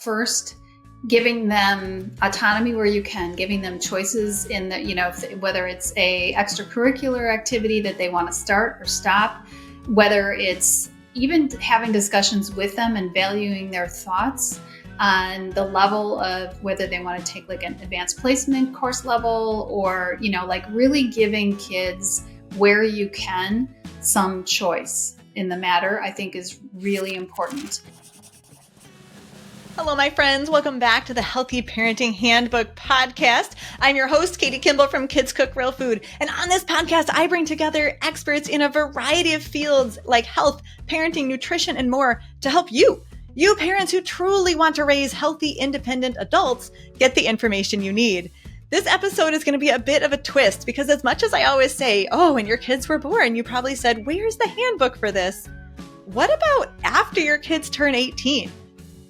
first giving them autonomy where you can, giving them choices in the, whether it's a extracurricular activity that they want to start or stop, whether it's even having discussions with them and valuing their thoughts on the level of whether they want to take like an advanced placement course level or, really giving kids where you can some choice in the matter, I think is really important. Hello, my friends. Welcome back to the Healthy Parenting Handbook podcast. I'm your host, Katie Kimball from Kids Cook Real Food. And on this podcast, I bring together experts in a variety of fields like health, parenting, nutrition, and more to help you parents who truly want to raise healthy, independent adults, get the information you need. This episode is going to be a bit of a twist because as much as I always say, when your kids were born, you probably said, where's the handbook for this? What about after your kids turn 18?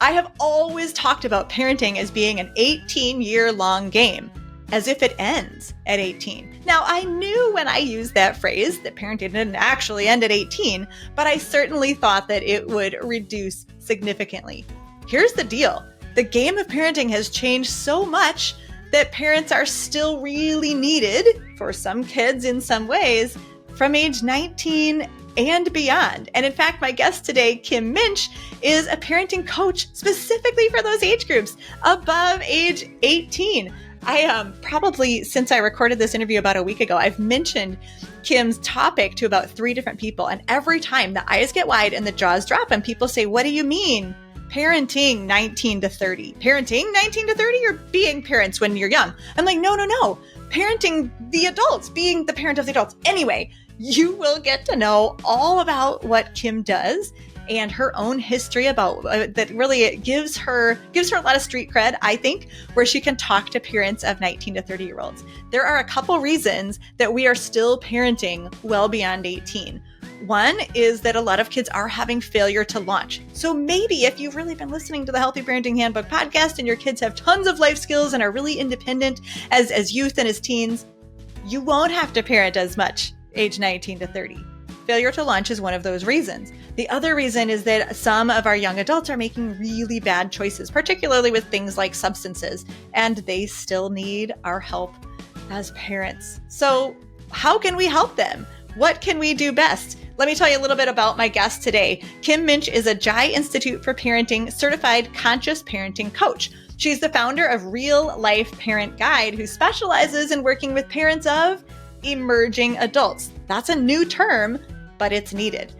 I have always talked about parenting as being an 18-year-long game, as if it ends at 18. Now, I knew when I used that phrase that parenting didn't actually end at 18, but I certainly thought that it would reduce significantly. Here's the deal. The game of parenting has changed so much that parents are still really needed, for some kids in some ways, from age 19 and beyond. And in fact, my guest today, Kim Muench, is a parenting coach specifically for those age groups above age 18. I probably, since I recorded this interview about a week ago, I've mentioned Kim's topic to about 3 different people. And every time the eyes get wide and the jaws drop and people say, what do you mean? Parenting 19 to 30. Parenting 19 to 30 or being parents when you're young? I'm like, no. Parenting the adults, being the parent of the adults. Anyway, you will get to know all about what Kim does and her own history about that really gives her a lot of street cred, I think, where she can talk to parents of 19 to 30-year-olds. There are a couple reasons that we are still parenting well beyond 18. One is that a lot of kids are having failure to launch. So maybe if you've really been listening to the Healthy Parenting Handbook podcast and your kids have tons of life skills and are really independent as youth and as teens, you won't have to parent as much age 19 to 30. Failure to launch is one of those reasons. The other reason is that some of our young adults are making really bad choices, particularly with things like substances, and they still need our help as parents. So how can we help them? What can we do best? Let me tell you a little bit about my guest today. Kim Muench is a Jai Institute for Parenting certified conscious parenting coach. She's the founder of Real Life Parent Guide, who specializes in working with parents of emerging adults. That's a new term, but it's needed.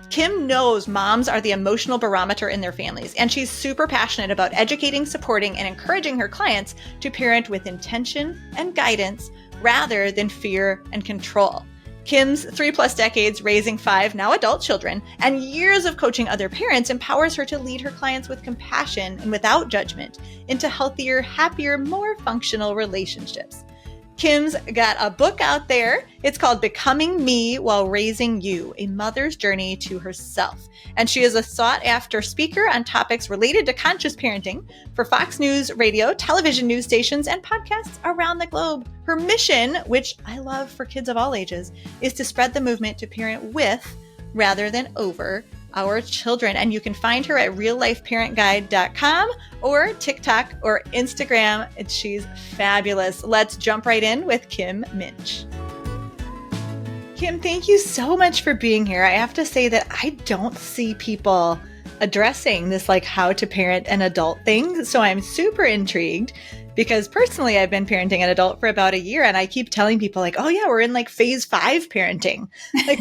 Kim knows moms are the emotional barometer in their families, and she's super passionate about educating, supporting, and encouraging her clients to parent with intention and guidance rather than fear and control. Kim's 3+ decades raising 5 now adult children and years of coaching other parents empowers her to lead her clients with compassion and without judgment into healthier, happier, more functional relationships. Kim's got a book out there. It's called Becoming Me While Raising You, A Mother's Journey to Herself. And she is a sought-after speaker on topics related to conscious parenting for Fox News radio, television news stations, and podcasts around the globe. Her mission, which I love for kids of all ages, is to spread the movement to parent with rather than over our children. And you can find her at reallifeparentguide.com or TikTok or Instagram. And she's fabulous. Let's jump right in with Kim Muench. Kim, thank you so much for being here. I have to say that I don't see people addressing this like how to parent an adult thing. So I'm super intrigued because personally I've been parenting an adult for about a year and I keep telling people like, oh yeah, we're in like phase 5 parenting, like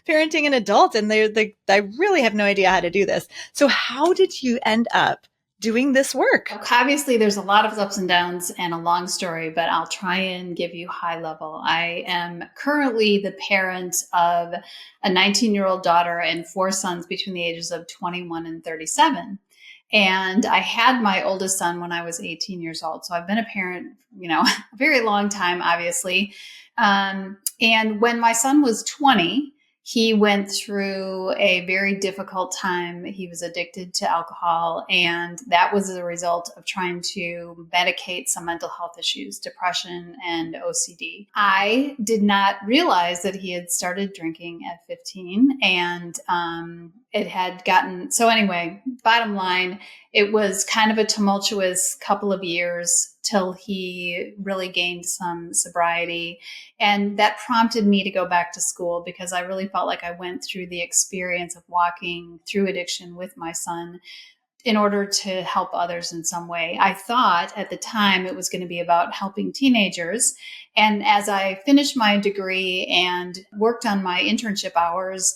parenting an adult. And they're like, I really have no idea how to do this. So how did you end up doing this work? Obviously, there's a lot of ups and downs and a long story, but I'll try and give you high level. I am currently the parent of a 19-year-old daughter and 4 sons between the ages of 21 and 37. And I had my oldest son when I was 18 years old. So I've been a parent, a very long time, obviously. And when my son was 20, he went through a very difficult time. He was addicted to alcohol, and that was a result of trying to medicate some mental health issues, depression and OCD. I did not realize that he had started drinking at 15, and it had gotten, so anyway, bottom line, it was kind of a tumultuous couple of years till he really gained some sobriety. And that prompted me to go back to school because I really felt like I went through the experience of walking through addiction with my son in order to help others in some way. I thought at the time it was going to be about helping teenagers. And as I finished my degree and worked on my internship hours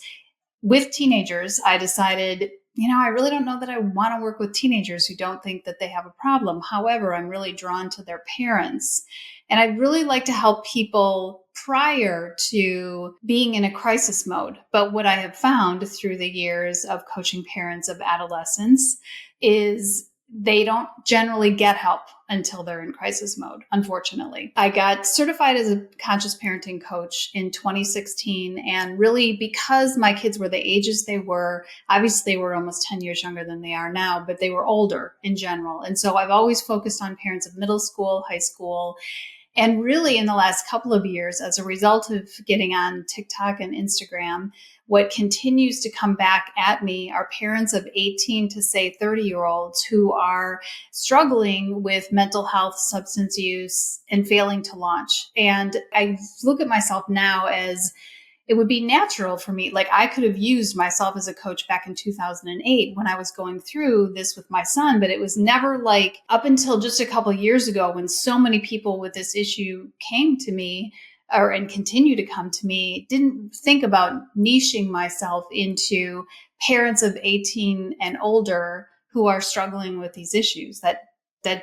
with teenagers, I decided, I really don't know that I want to work with teenagers who don't think that they have a problem. However, I'm really drawn to their parents. And I'd really like to help people prior to being in a crisis mode. But what I have found through the years of coaching parents of adolescents is they don't generally get help until they're in crisis mode, unfortunately. I got certified as a conscious parenting coach in 2016. And really, because my kids were the ages they were, obviously they were almost 10 years younger than they are now, but they were older in general. And so I've always focused on parents of middle school, high school. And really, in the last couple of years, as a result of getting on TikTok and Instagram, what continues to come back at me are parents of 18 to say 30-year-olds who are struggling with mental health, substance use, and failing to launch. And I look at myself now as it would be natural for me. Like I could have used myself as a coach back in 2008 when I was going through this with my son, but it was never like up until just a couple of years ago when so many people with this issue came to me and continue to come to me, didn't think about niching myself into parents of 18 and older who are struggling with these issues. That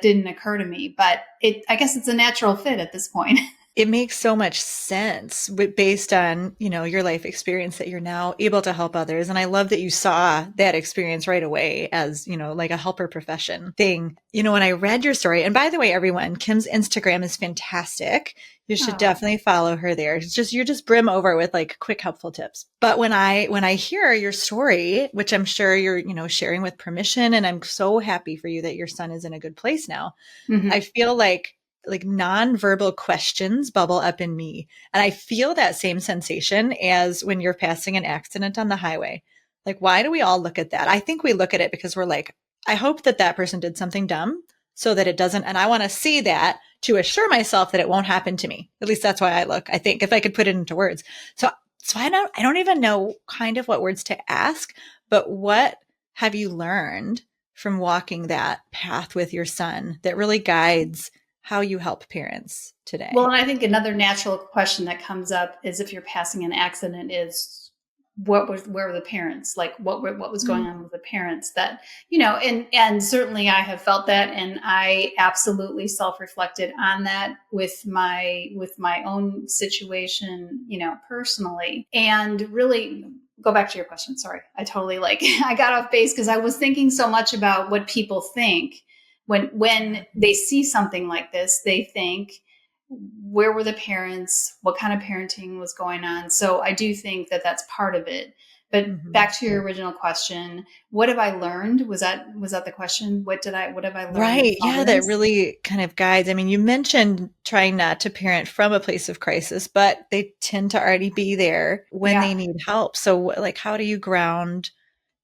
didn't occur to me, but I guess it's a natural fit at this point. It makes so much sense based on, your life experience that you're now able to help others. And I love that you saw that experience right away as, like a helper profession thing. When I read your story, and by the way, everyone, Kim's Instagram is fantastic. You should definitely follow her there. You're just brim over with like quick, helpful tips. But when I hear your story, which I'm sure you're, sharing with permission, and I'm so happy for you that your son is in a good place now. Mm-hmm. I feel like nonverbal questions bubble up in me. And I feel that same sensation as when you're passing an accident on the highway. Like, why do we all look at that? I think we look at it because we're like, I hope that person did something dumb so that it doesn't. And I want to see that to assure myself that it won't happen to me. At least that's why I look, I think, if I could put it into words. So I don't even know kind of what words to ask, but what have you learned from walking that path with your son that really guides how you help parents today? Well, and I think another natural question that comes up is if you're passing an accident is where were the parents? Like what was going on with the parents that, and certainly I have felt that. And I absolutely self-reflected on that with my own situation, personally. And really go back to your question. Sorry. I totally I got off base because I was thinking so much about what people think. When they see something like this, they think, where were the parents? What kind of parenting was going on? So I do think that that's part of it. But back to your original question, what have I learned? Was that the question? What have I learned? Right. Yeah, that really kind of guides. I mean, you mentioned trying not to parent from a place of crisis, but they tend to already be there when they need help. So how do you ground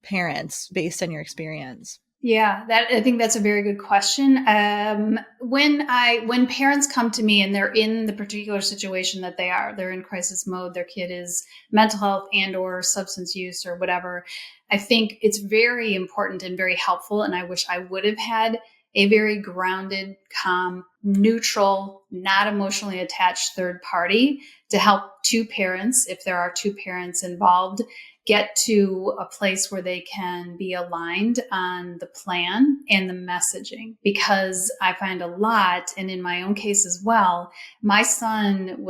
parents based on your experience? Yeah, I think that's a very good question. When parents come to me and they're in the particular situation that they're in crisis mode, their kid is mental health and or substance use or whatever, I think it's very important and very helpful. And I wish I would have had a very grounded, calm, neutral, not emotionally attached third party to help two parents, if there are two parents involved, get to a place where they can be aligned on the plan and the messaging. Because I find a lot, and in my own case as well, my son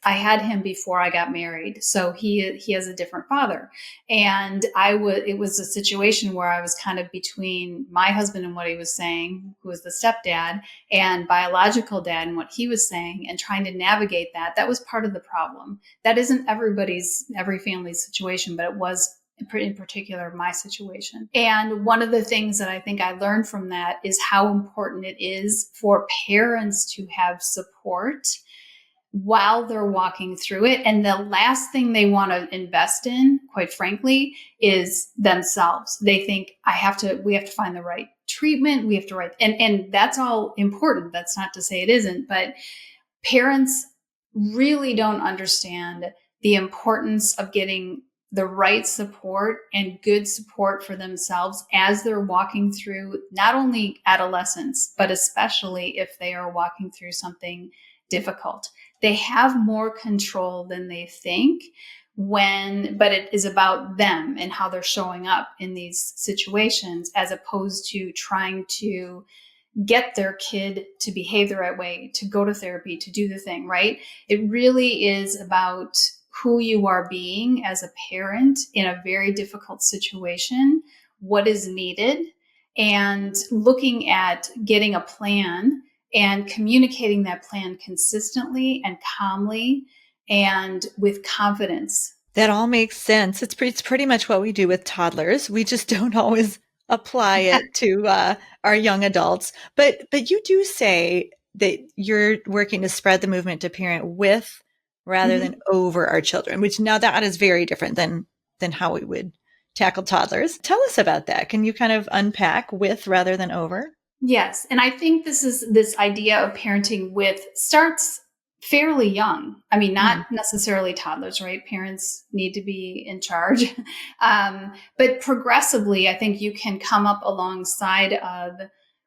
I had him before I got married. So he has a different father. And it was a situation where I was kind of between my husband and what he was saying, who was the stepdad, and biological dad and what he was saying, and trying to navigate that. That was part of the problem. That isn't every family's situation, but it was in particular my situation. And one of the things that I think I learned from that is how important it is for parents to have support while they're walking through it. And the last thing they want to invest in, quite frankly, is themselves. They think we have to find the right treatment. We have to and that's all important. That's not to say it isn't, but parents really don't understand the importance of getting the right support and good support for themselves as they're walking through not only adolescence, but especially if they are walking through something difficult. They have more control than they think but it is about them and how they're showing up in these situations, as opposed to trying to get their kid to behave the right way, to go to therapy, to do the thing, right? It really is about who you are being as a parent in a very difficult situation, what is needed, and looking at getting a plan and communicating that plan consistently and calmly and with confidence. That all makes sense. It's pretty much what we do with toddlers. We just don't always apply it to our young adults. But you do say that you're working to spread the movement to parent with rather than over our children, which now that is very different than how we would tackle toddlers. Tell us about that. Can you kind of unpack with rather than over? Yes. And I think this idea of parenting with starts fairly young. I mean, not necessarily toddlers, right? Parents need to be in charge. But progressively, I think you can come up alongside of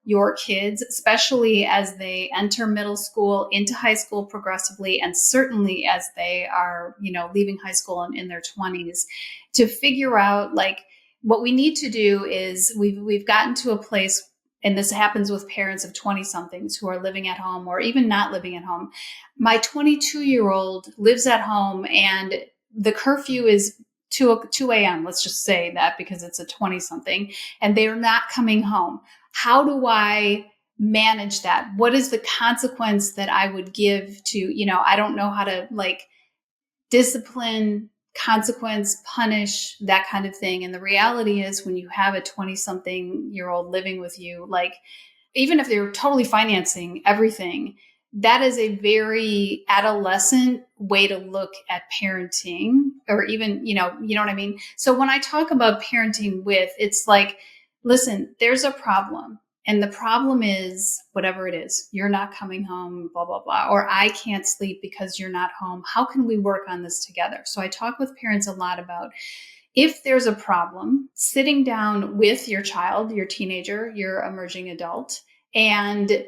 your kids, especially as they enter middle school, into high school progressively, and certainly as they are, leaving high school and in their 20s, to figure out like what we need to do is we've gotten to a place, and this happens with parents of 20 somethings who are living at home or even not living at home. My 22-year-old lives at home and the curfew is 2 a.m. Let's just say that because it's a 20 something and they're not coming home. How do I manage that? What is the consequence that I would give to, I don't know how to discipline, consequence, punish, that kind of thing. And the reality is when you have a 20-something-year-old living with you, even if they're totally financing everything, that is a very adolescent way to look at parenting, or even, you know what I mean? So when I talk about parenting with, it's like, listen, there's a problem. And the problem is whatever it is, you're not coming home, blah, blah, blah, or I can't sleep because you're not home. How can we work on this together? So I talk with parents a lot about if there's a problem, sitting down with your child, your teenager, your emerging adult, and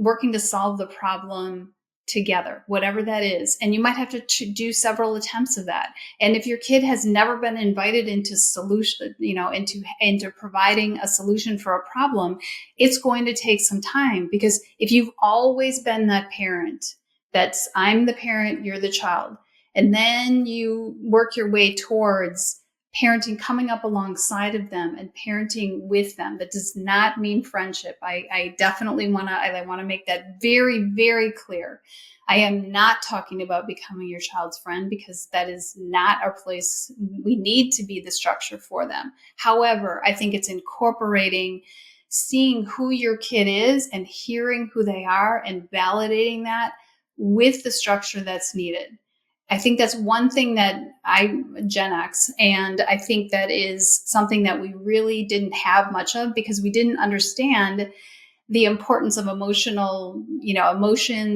working to solve the problem together, whatever that is. And you might have to do several attempts of that. And if your kid has never been invited into solution, into providing a solution for a problem, it's going to take some time, because if you've always been that parent, that's I'm the parent, you're the child, and then you work your way towards parenting, coming up alongside of them and parenting with them. That does not mean friendship. I definitely want to make that very, very clear. I am not talking about becoming your child's friend, because that is not our place. We need to be the structure for them. However, I think it's incorporating, seeing who your kid is and hearing who they are and validating that with the structure that's needed. I think that's one thing that Gen X, and I think that is something that we really didn't have much of, because we didn't understand the importance of emotions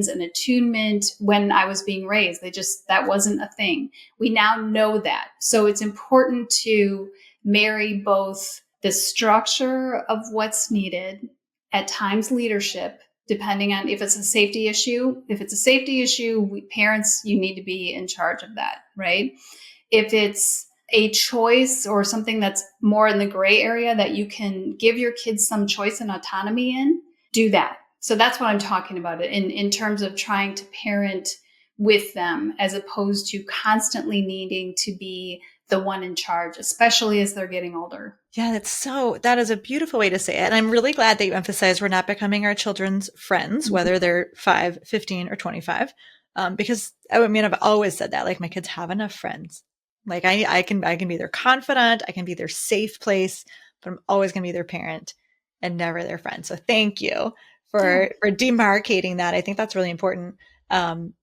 and attunement when I was being raised. That wasn't a thing. We now know that. So it's important to marry both the structure of what's needed, at times leadership, depending on if it's a safety issue. If it's a safety issue, parents, you need to be in charge of that, right? If it's a choice or something that's more in the gray area that you can give your kids some choice and autonomy in, do that. So that's what I'm talking about in terms of trying to parent with them, as opposed to constantly needing to be the one in charge, especially as they're getting older. Yeah, that is a beautiful way to say it. And I'm really glad that you emphasize we're not becoming our children's friends, whether they're 5, 15, or 25. Because I've always said that, like, my kids have enough friends. Like I can be their confidant, I can be their safe place, but I'm always going to be their parent and never their friend. So thank you for demarcating that. I think that's really important. Um,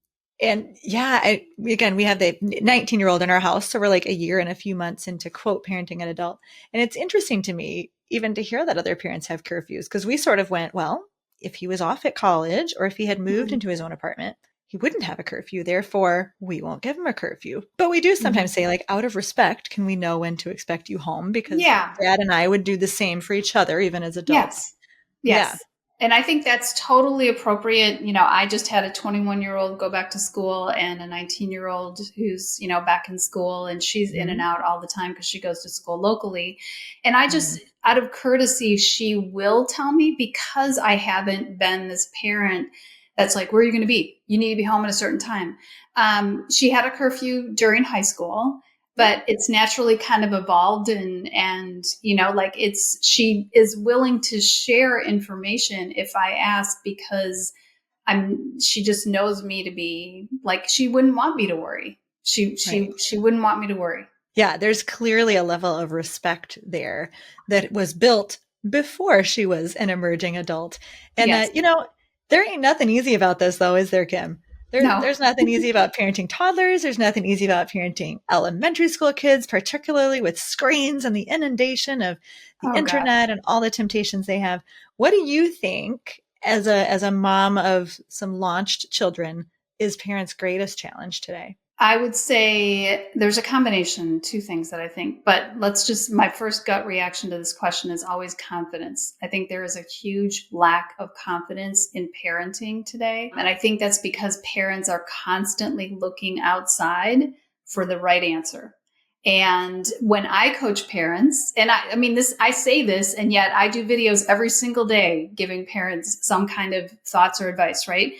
and yeah, again, we have the 19-year-old in our house. So we're like a year and a few months into quote parenting an adult. And it's interesting to me even to hear that other parents have curfews because we sort of went, well, if he was off at college or if he had moved into his own apartment, he wouldn't have a curfew. Therefore, we won't give him a curfew. But we do sometimes say, like, out of respect, can we know when to expect you home? Because Yeah. Dad and I would do the same for each other, even as adults. Yes. Yeah. Yes. And I think that's totally appropriate. I just had a 21-year-old go back to school and a 19-year-old who's, back in school, and she's in and out all the time because she goes to school locally. And I just, out of courtesy, she will tell me because I haven't been this parent that's like, where are you going to be? You need to be home at a certain time. She had a curfew during high school, but it's naturally kind of evolved and she is willing to share information if I ask because she just knows me to be like, she wouldn't want me to worry. She wouldn't want me to worry. Yeah, there's clearly a level of respect there that was built before she was an emerging adult. And yes. There ain't nothing easy about this though, is there, Kim? No. There's nothing easy about parenting toddlers. There's nothing easy about parenting elementary school kids, particularly with screens and the inundation of the internet and all the temptations they have. What do you think, as a mom of some launched children, is parents' greatest challenge today? I would say there's a combination, two things that I think, but my first gut reaction to this question is always confidence. I think there is a huge lack of confidence in parenting today. And I think that's because parents are constantly looking outside for the right answer. And when I coach parents, and I say this, and yet I do videos every single day giving parents some kind of thoughts or advice, right?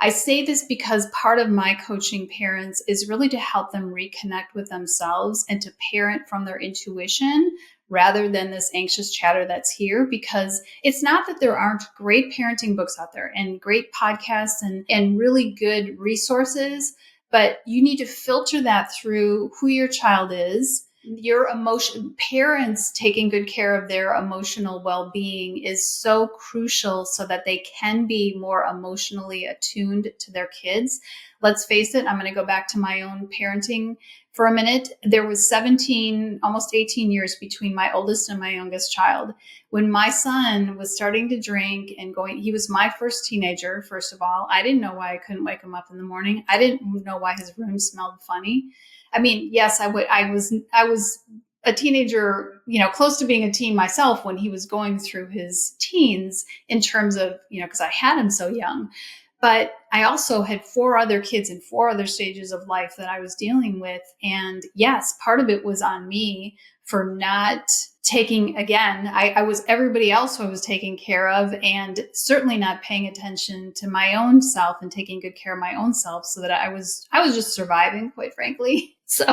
I say this because part of my coaching parents is really to help them reconnect with themselves and to parent from their intuition rather than this anxious chatter that's here. Because it's not that there aren't great parenting books out there and great podcasts and really good resources, but you need to filter that through who your child is. Your emotion, parents taking good care of their emotional well-being is so crucial so that they can be more emotionally attuned to their kids. Let's face it, I'm going to go back to my own parenting for a minute. There was 17, almost 18 years between my oldest and my youngest child. When my son was starting to drink and he was my first teenager, first of all. I didn't know why I couldn't wake him up in the morning. I didn't know why his room smelled funny. I mean, yes, I was a teenager, close to being a teen myself when he was going through his teens in terms of, because I had him so young. But I also had 4 other kids in 4 other stages of life that I was dealing with. And yes, part of it was on me for not taking, again, I was everybody else who I was taking care of, and certainly not paying attention to my own self and taking good care of my own self, so that I was just surviving, quite frankly. So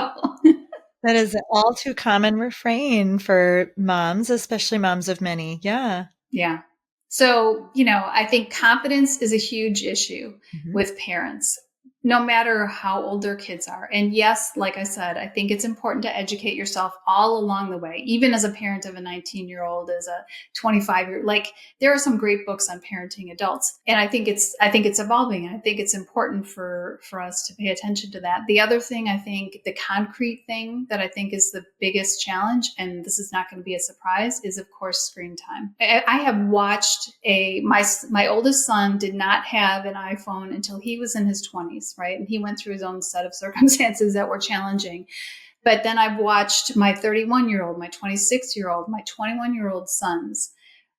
that is an all too common refrain for moms, especially moms of many. Yeah. Yeah. So, I think confidence is a huge issue with parents, no matter how old their kids are. And yes, like I said, I think it's important to educate yourself all along the way, even as a parent of a 19-year-old, as a 25-year-old. Like, there are some great books on parenting adults. And I think it's evolving. And I think it's important for us to pay attention to that. The other thing, I think the concrete thing that I think is the biggest challenge, and this is not going to be a surprise, is of course screen time. I have watched my oldest son did not have an iPhone until he was in his 20s. Right. And he went through his own set of circumstances that were challenging. But then I've watched my 31-year-old, my 26-year-old, my 21-year-old sons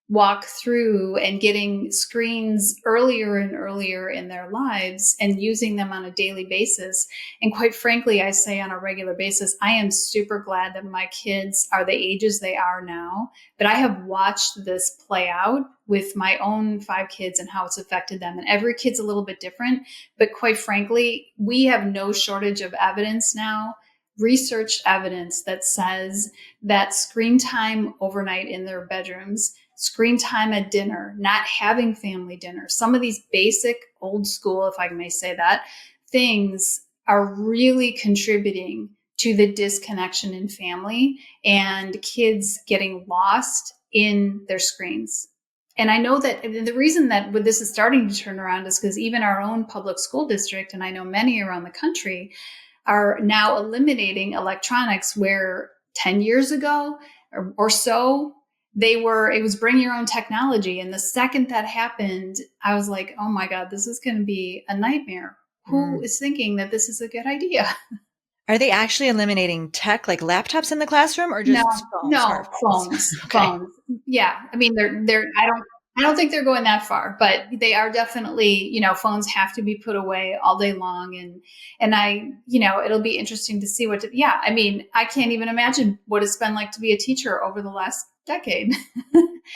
walk through and getting screens earlier and earlier in their lives and using them on a daily basis. And quite frankly, I say on a regular basis, I am super glad that my kids are the ages they are now. But I have watched this play out with my own 5 kids and how it's affected them. And every kid's a little bit different. But quite frankly, we have no shortage of evidence now, researched evidence that says that screen time overnight in their bedrooms, screen time at dinner, not having family dinner, some of these basic old school, if I may say that, things are really contributing to the disconnection in family and kids getting lost in their screens. And I know that the reason that this is starting to turn around is because even our own public school district, and I know many around the country, are now eliminating electronics, where 10 years ago or so, it was bring your own technology. And the second that happened, I was like, oh my God, this is going to be a nightmare. Who is thinking that this is a good idea? Are they actually eliminating tech, like laptops in the classroom, or just phones? Okay. Phones. Yeah. I mean, I don't think they're going that far, but they are definitely, phones have to be put away all day long. And it'll be interesting to see I mean, I can't even imagine what it's been like to be a teacher over the last decade.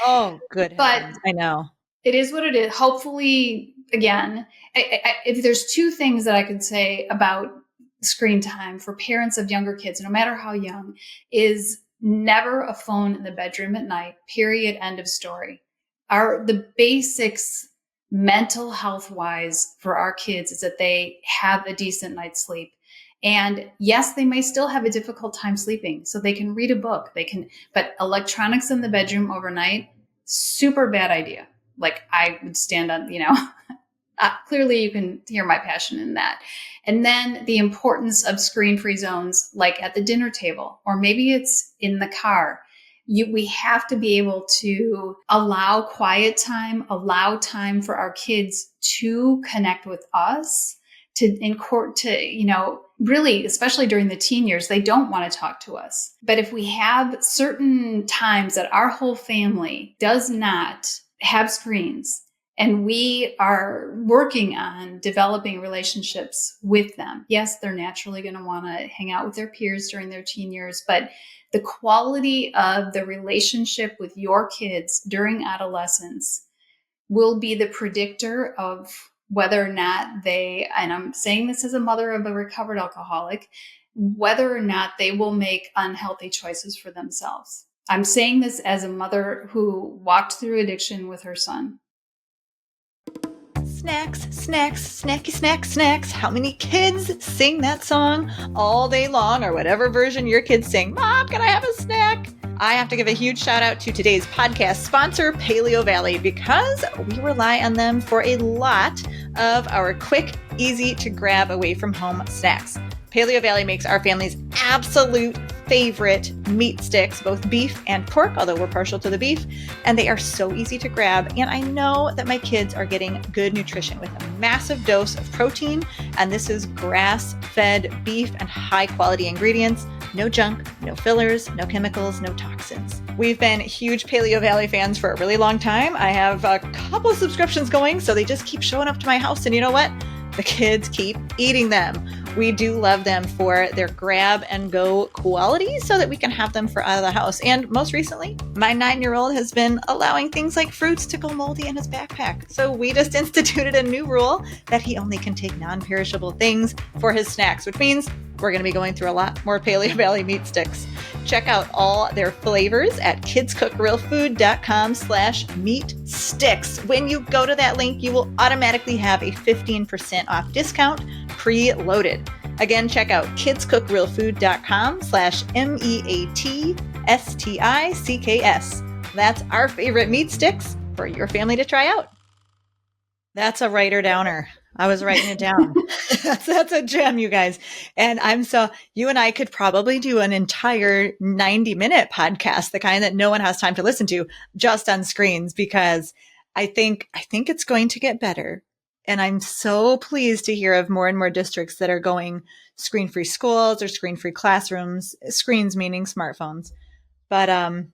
Oh, good. But I know. it is what it is. Hopefully, again, if there's two things that I could say about screen time for parents of younger kids, no matter how young, is never a phone in the bedroom at night, period, end of story. The basics mental health wise for our kids is that they have a decent night's sleep. And yes, they may still have a difficult time sleeping, so they can read a book, but electronics in the bedroom overnight, super bad idea. Like, I would stand on, clearly you can hear my passion in that. And then the importance of screen-free zones, like at the dinner table, or maybe it's in the car. We have to be able to allow quiet time, allow time for our kids to connect with us, really, especially during the teen years, they don't want to talk to us. But if we have certain times that our whole family does not have screens, and we are working on developing relationships with them. Yes, they're naturally going to want to hang out with their peers during their teen years, but the quality of the relationship with your kids during adolescence will be the predictor of whether or not and I'm saying this as a mother of a recovered alcoholic, whether or not they will make unhealthy choices for themselves. I'm saying this as a mother who walked through addiction with her son. Snacks, snacks, snacky snacks. How many kids sing that song all day long, or whatever version your kids sing? Mom, can I have a snack? I have to give a huge shout out to today's podcast sponsor, Paleo Valley, because we rely on them for a lot of our quick, easy to grab away from home snacks. Paleo Valley makes our family's absolute favorite meat sticks, both beef and pork, although we're partial to the beef, and they are so easy to grab. And I know that my kids are getting good nutrition with a massive dose of protein, and this is grass-fed beef and high-quality ingredients. No junk, no fillers, no chemicals, no toxins. We've been huge Paleo Valley fans for a really long time. I have a couple of subscriptions going, so they just keep showing up to my house, and you know what? The kids keep eating them. We do love them for their grab and go quality so that we can have them for out of the house. And most recently, my 9-year-old has been allowing things like fruits to go moldy in his backpack. So we just instituted a new rule that he only can take non-perishable things for his snacks, which means we're going to be going through a lot more Paleo Valley meat sticks. Check out all their flavors at kidscookrealfood.com/meat sticks. When you go to that link, you will automatically have a 15% off discount preloaded. Again, check out kidscookrealfood.com/MEATSTICKS. That's our favorite meat sticks for your family to try out. That's a writer downer. I was writing it down. That's a gem, you guys. And you and I could probably do an entire 90-minute podcast, the kind that no one has time to listen to, just on screens, because I think it's going to get better. And I'm so pleased to hear of more and more districts that are going screen-free schools or screen-free classrooms, screens meaning smartphones. But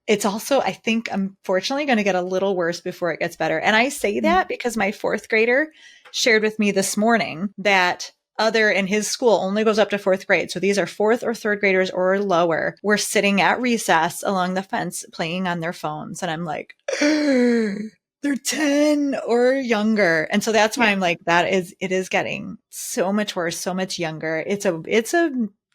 it's also, I think, unfortunately going to get a little worse before it gets better. And I say that because my 4th grader shared with me this morning that in his school only goes up to 4th grade. So these are 4th or 3rd graders or lower. We're sitting at recess along the fence playing on their phones. And I'm like, they're 10 or younger. And so that's why I'm like, it is getting so much worse, so much younger. It's a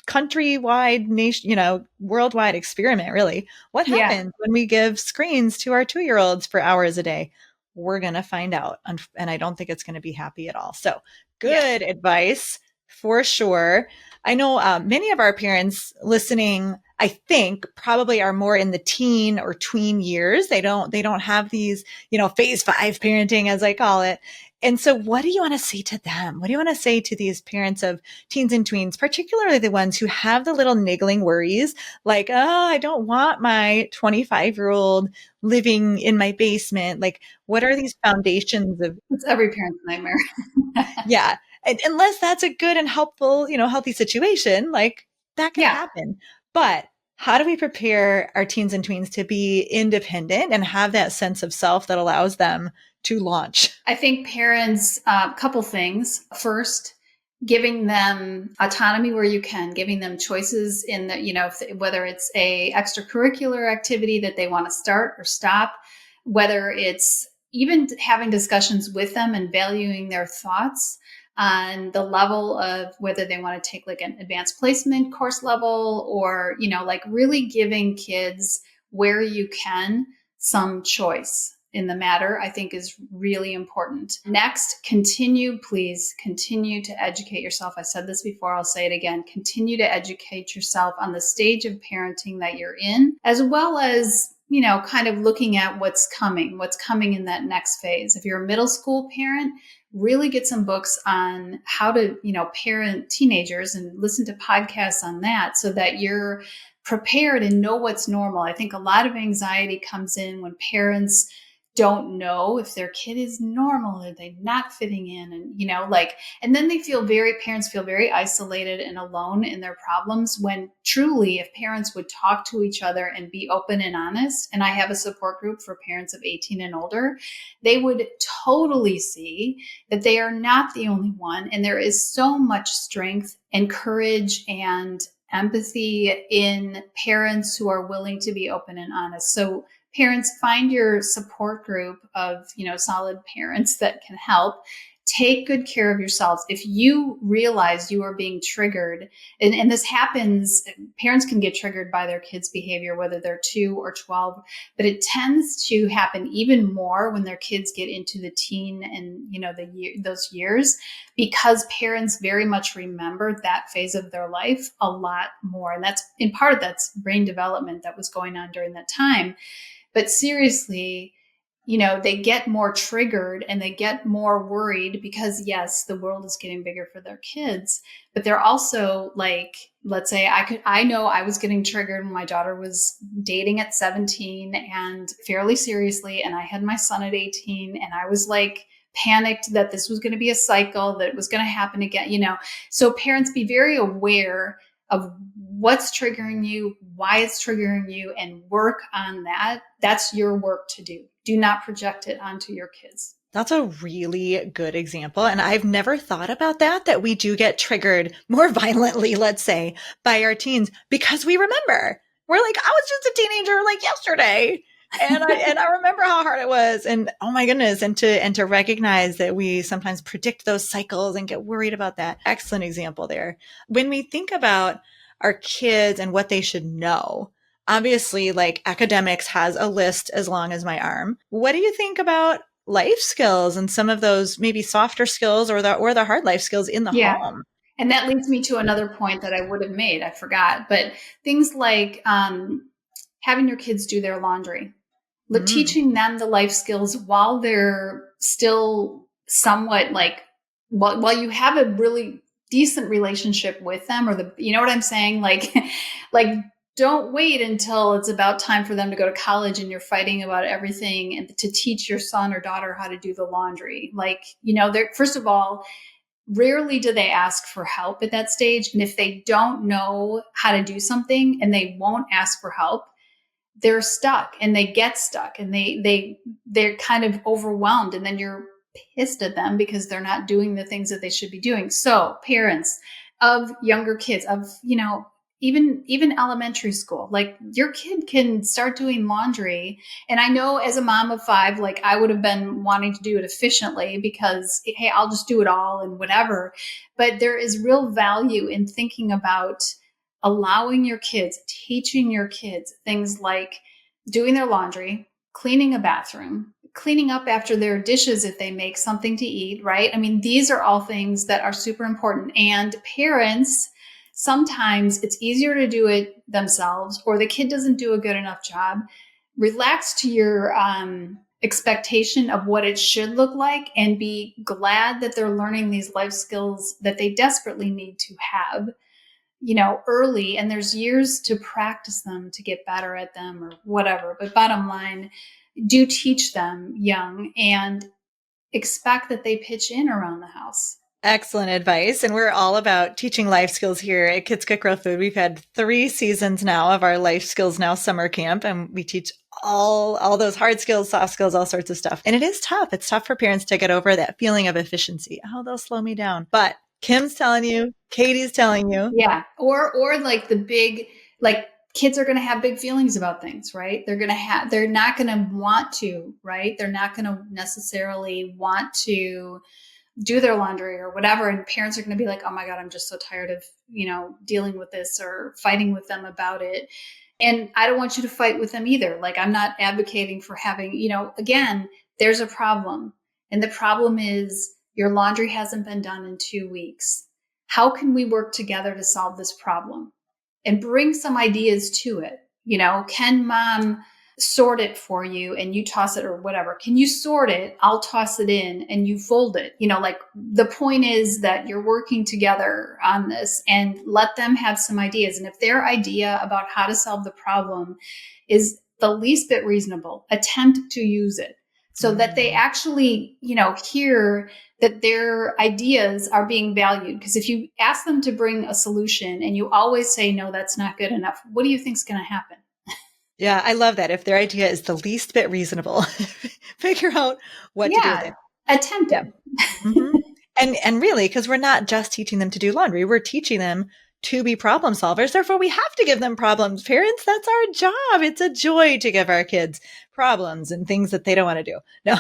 countrywide, nation, worldwide experiment, really. What happens when we give screens to our 2-year-olds for hours a day? We're going to find out. And I don't think it's going to be happy at all. So good advice. For sure. I know many of our parents listening, I think, probably are more in the teen or tween years. They don't have these, phase 5 parenting, as I call it. And so what do you want to say to them? What do you want to say to these parents of teens and tweens, particularly the ones who have the little niggling worries like, oh, I don't want my 25-year-old living in my basement. Like, what are these foundations of, It's every parent's nightmare. yeah. And unless that's a good and helpful, healthy situation, like that can Yeah. happen. But how do we prepare our teens and tweens to be independent and have that sense of self that allows them to launch? I think parents, a couple things. First, giving them autonomy where you can, giving them choices in the, whether it's a extracurricular activity that they want to start or stop, whether it's even having discussions with them and valuing their thoughts on the level of whether they want to take like an advanced placement course level or, like really giving kids where you can some choice in the matter, I think is really important. Next, please continue to educate yourself. I said this before, I'll say it again. Continue to educate yourself on the stage of parenting that you're in, as well as, kind of looking at what's coming in that next phase. If you're a middle school parent, really get some books on how to, parent teenagers and listen to podcasts on that so that you're prepared and know what's normal. I think a lot of anxiety comes in when parents don't know if their kid is normal or they're not fitting in. And, and then parents feel very isolated and alone in their problems when truly, if parents would talk to each other and be open and honest, and I have a support group for parents of 18 and older, they would totally see that they are not the only one. And there is so much strength and courage and empathy in parents who are willing to be open and honest. So parents, find your support group of, solid parents that can help. Take good care of yourselves. If you realize you are being triggered, and this happens, parents can get triggered by their kids' behavior, whether they're 2 or 12, but it tends to happen even more when their kids get into the teen and, those years, because parents very much remember that phase of their life a lot more. And that's in part, that's brain development that was going on during that time. But seriously, they get more triggered and they get more worried because yes, the world is getting bigger for their kids, but they're also like, let's say I know I was getting triggered when my daughter was dating at 17 and fairly seriously. And I had my son at 18 and I was like panicked that this was going to be a cycle, that it was going to happen again, so parents, be very aware of what's triggering you, why it's triggering you, and work on that. That's your work to do. Do not project it onto your kids. That's a really good example. And I've never thought about that we do get triggered more violently, let's say, by our teens because we remember. We're like, I was just a teenager like yesterday. And I remember how hard it was. And oh my goodness. And to recognize that we sometimes predict those cycles and get worried about that. Excellent example there. When we think about our kids and what they should know, obviously, like academics has a list as long as my arm. What do you think about life skills and some of those maybe softer skills or the hard life skills in the home? And that leads me to another point that I would have made. I forgot, but things like having your kids do their laundry, teaching them the life skills while they're still somewhat like, while you have a really decent relationship with them, or you know what I'm saying? Like don't wait until it's about time for them to go to college and you're fighting about everything and to teach your son or daughter how to do the laundry. First of all, rarely do they ask for help at that stage. And if they don't know how to do something and they won't ask for help, they're stuck and they get stuck and they're kind of overwhelmed. And then you're pissed at them because they're not doing the things that they should be doing. So parents of younger kids, of, even elementary school, like your kid can start doing laundry. And I know as a mom of 5, like I would have been wanting to do it efficiently because, hey, I'll just do it all and whatever. But there is real value in thinking about allowing your kids, teaching your kids things like doing their laundry, cleaning a bathroom, cleaning up after their dishes if they make something to eat, right? I mean, these are all things that are super important. And parents, sometimes it's easier to do it themselves, or the kid doesn't do a good enough job. Relax to your expectation of what it should look like, and be glad that they're learning these life skills that they desperately need to have, early. And there's years to practice them to get better at them or whatever. But bottom line, do teach them young and expect that they pitch in around the house. Excellent advice. And we're all about teaching life skills here at Kids Cook Real Food. We've had 3 seasons now of our Life Skills Now summer camp, and we teach all those hard skills, soft skills, all sorts of stuff. And it is tough. It's tough for parents to get over that feeling of efficiency. Oh, they'll slow me down. But Kim's telling you, Katie's telling you. Yeah. Or like the big, like, kids are going to have big feelings about things, right? They're not going to want to, right? They're not going to necessarily want to do their laundry or whatever. And parents are going to be like, oh my God, I'm just so tired of, dealing with this or fighting with them about it. And I don't want you to fight with them either. Like, I'm not advocating for having, again, there's a problem. And the problem is your laundry hasn't been done in 2 weeks. How can we work together to solve this problem? And bring some ideas to it. Can mom sort it for you and you toss it, or whatever? Can you sort it? I'll toss it in and you fold it. Like, the point is that you're working together on this, and let them have some ideas. And if their idea about how to solve the problem is the least bit reasonable, attempt to use it so that they actually, hear that their ideas are being valued. Because if you ask them to bring a solution and you always say, no, that's not good enough, what do you think is going to happen? Yeah, I love that. If their idea is the least bit reasonable, figure out what to do with it. Attempt it. Mm-hmm. And really, because we're not just teaching them to do laundry, we're teaching them to be problem solvers. Therefore, we have to give them problems. Parents, that's our job. It's a joy to give our kids problems and things that they don't want to do. No,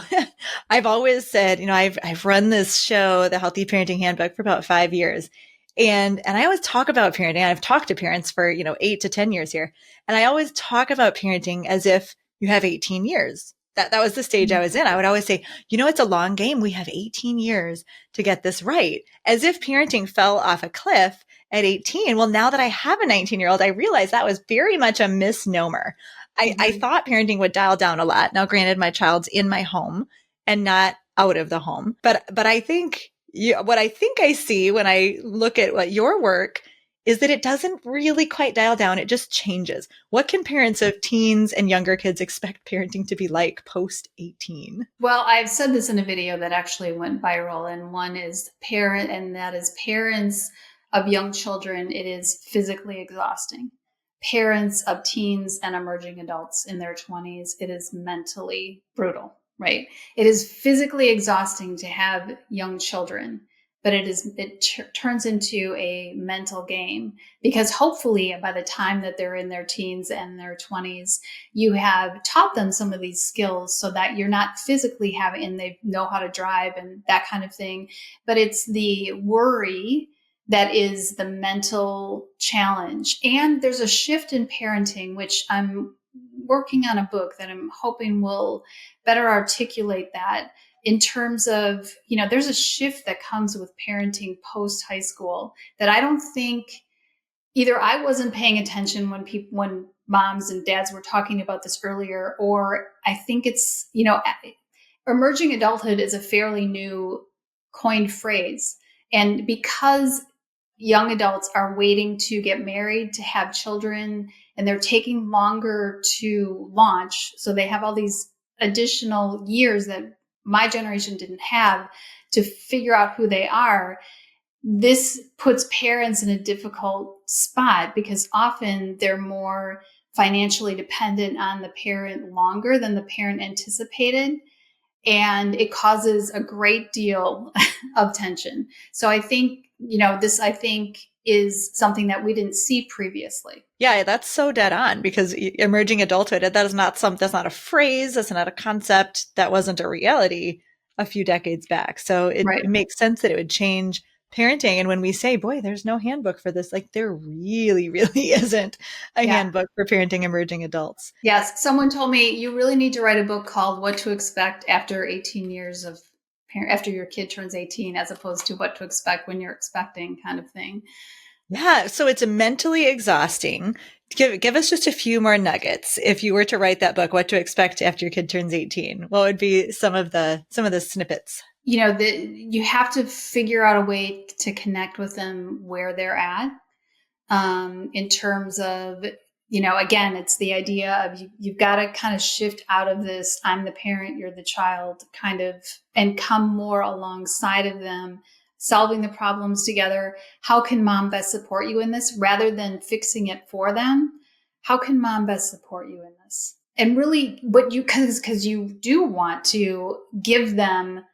I've always said, I've run this show, the Healthy Parenting Handbook, for about 5 years. And I always talk about parenting. I've talked to parents for, 8 to 10 years here. And I always talk about parenting as if you have 18 years. That was the stage I was in. I would always say, it's a long game. We have 18 years to get this right. As if parenting fell off a cliff at 18. Well, now that I have a 19-year-old, I realize that was very much a misnomer. I thought parenting would dial down a lot. Now, granted, my child's in my home and not out of the home. But I think what I think I see when I look at what your work is that it doesn't really quite dial down. It just changes. What can parents of teens and younger kids expect parenting to be like post 18? Well, I've said this in a video that actually went viral, and one is parents of young children. It is physically exhausting. Parents of teens and emerging adults in their 20s, it is mentally brutal, right? It is physically exhausting to have young children, but it turns into a mental game, because hopefully by the time that they're in their teens and their 20s, you have taught them some of these skills so that you're not physically having, and they know how to drive and that kind of thing. But it's the worry that is the mental challenge. And there's a shift in parenting, which I'm working on a book that I'm hoping will better articulate that, in terms of, there's a shift that comes with parenting post high school that I don't think, either I wasn't paying attention when moms and dads were talking about this earlier, or I think it's, emerging adulthood is a fairly new coined phrase. And because young adults are waiting to get married, to have children, and they're taking longer to launch, so they have all these additional years that my generation didn't have to figure out who they are. This puts parents in a difficult spot, because often they're more financially dependent on the parent longer than the parent anticipated. And it causes a great deal of tension. So I think, this is something that we didn't see previously. Yeah, that's so dead on, because emerging adulthood, that's not a phrase, that's not a concept, that wasn't a reality a few decades back. So it makes sense that it would change parenting. And when we say, boy, there's no handbook for this, like there really, really isn't a Yeah. handbook for parenting emerging adults. Yes. Someone told me you really need to write a book called What to Expect After 18 Years of After your kid turns 18, as opposed to What to Expect When You're Expecting kind of thing. Yeah. So it's mentally exhausting. Give us just a few more nuggets. If you were to write that book, What to Expect After Your Kid Turns 18, what would be some of the snippets? You have to figure out a way to connect with them where they're at, in terms of, again, it's the idea of you've got to kind of shift out of this, I'm the parent, you're the child kind of, and come more alongside of them, solving the problems together. How can mom best support you in this rather than fixing it for them? How can mom best support you in this? And really because you do want to give them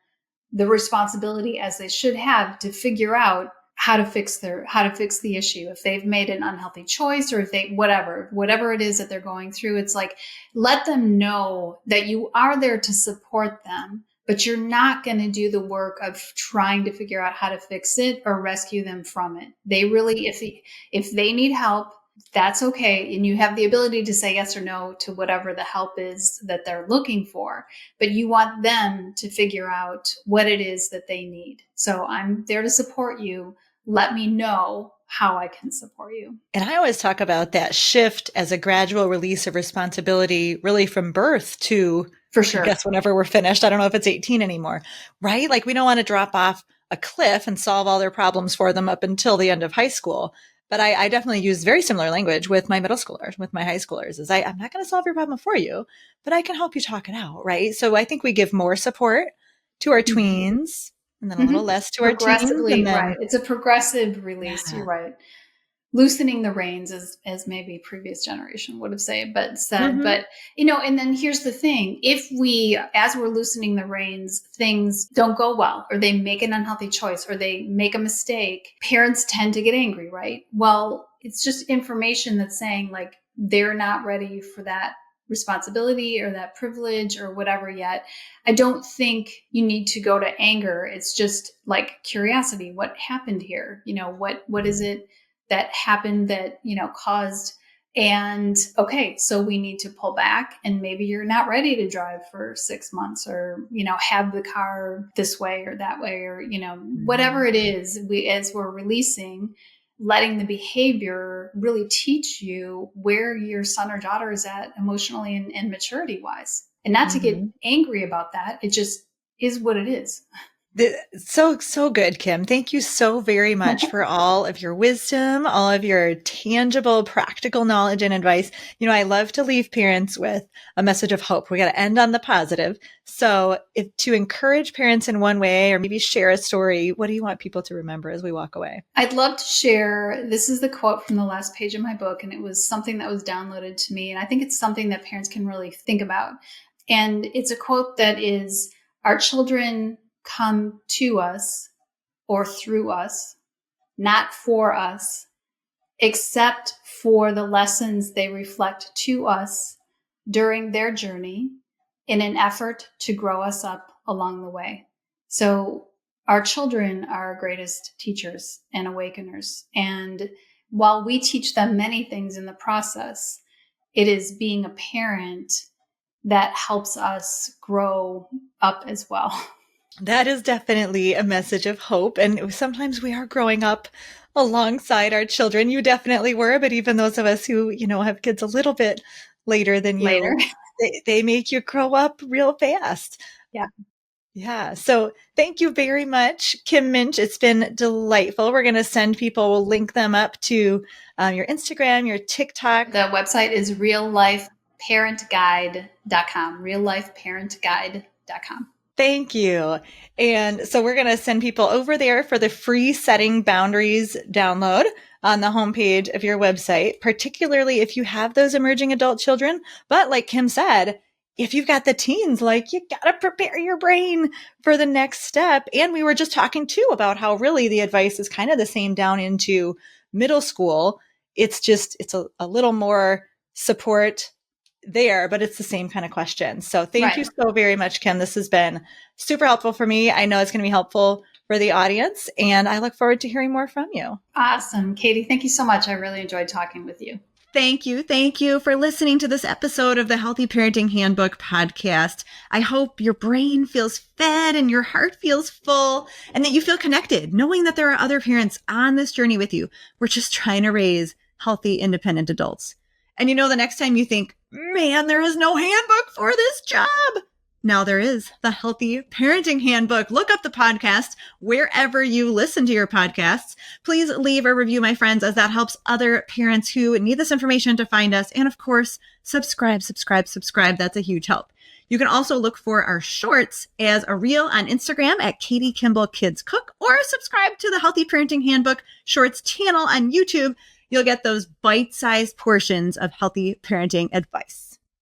the responsibility, as they should have, to figure out how to fix the issue. If they've made an unhealthy choice, or if they, whatever it is that they're going through, it's like, let them know that you are there to support them, but you're not going to do the work of trying to figure out how to fix it or rescue them from it. They really, if they need help, that's okay. And you have the ability to say yes or no to whatever the help is that they're looking for, but you want them to figure out what it is that they need. So I'm there to support you. Let me know how I can support you. And I always talk about that shift as a gradual release of responsibility, really from birth to, for sure, I guess, whenever we're finished. I don't know if it's 18 anymore, right? Like we don't want to drop off a cliff and solve all their problems for them up until the end of high school. But I definitely use very similar language with my middle schoolers, with my high schoolers, is I'm not going to solve your problem for you, but I can help you talk it out, right? So I think we give more support to our tweens and then a little less to our teens. And then, right. It's a progressive release. Yeah. You're right. Loosening the reins, as maybe previous generation would have said, but and then here's the thing. If we, as we're loosening the reins, things don't go well, or they make an unhealthy choice, or they make a mistake, parents tend to get angry, right? Well, it's just information that's saying like, they're not ready for that responsibility or that privilege or whatever yet. I don't think you need to go to anger. It's just like curiosity. What happened here? What is it that happened that, caused, and okay, so we need to pull back, and maybe you're not ready to drive for 6 months, or, have the car this way or that way, or, whatever it is, as we're releasing, letting the behavior really teach you where your son or daughter is at emotionally and maturity wise, and not to get angry about that. It just is what it is. So good, Kim. Thank you so very much for all of your wisdom, all of your tangible, practical knowledge and advice. I love to leave parents with a message of hope. We got to end on the positive. So to encourage parents in one way, or maybe share a story, what do you want people to remember as we walk away? I'd love to share. This is the quote from the last page of my book, and it was something that was downloaded to me. And I think it's something that parents can really think about. And it's a quote that is, our children come to us or through us, not for us, except for the lessons they reflect to us during their journey in an effort to grow us up along the way. So our children are our greatest teachers and awakeners. And while we teach them many things in the process, it is being a parent that helps us grow up as well. That is definitely a message of hope. And sometimes we are growing up alongside our children. You definitely were, but even those of us who, have kids a little bit later than you, they make you grow up real fast. Yeah. Yeah. So thank you very much, Kim Muench. It's been delightful. We're going to send people, we'll link them up to your Instagram, your TikTok. The website is reallifeparentguide.com, reallifeparentguide.com. Thank you. And so we're going to send people over there for the free Setting Boundaries download on the homepage of your website, particularly if you have those emerging adult children. But like Kim said, if you've got the teens, like you got to prepare your brain for the next step. And we were just talking too about how really the advice is kind of the same down into middle school. It's a little more support there, but it's the same kind of question. So thank you so very much, Kim. This has been super helpful for me. I know it's going to be helpful for the audience. And I look forward to hearing more from you. Awesome. Katie, thank you so much. I really enjoyed talking with you. Thank you. Thank you for listening to this episode of the Healthy Parenting Handbook podcast. I hope your brain feels fed and your heart feels full and that you feel connected, knowing that there are other parents on this journey with you. We're just trying to raise healthy, independent adults. And the next time you think, man, there is no handbook for this job. Now there is the Healthy Parenting Handbook. Look up the podcast wherever you listen to your podcasts. Please leave a review, my friends, as that helps other parents who need this information to find us. And of course, subscribe. That's a huge help. You can also look for our shorts as a reel on Instagram at Katie Kimball Kids Cook, or subscribe to the Healthy Parenting Handbook Shorts channel on YouTube. You'll get those bite-sized portions of healthy parenting advice.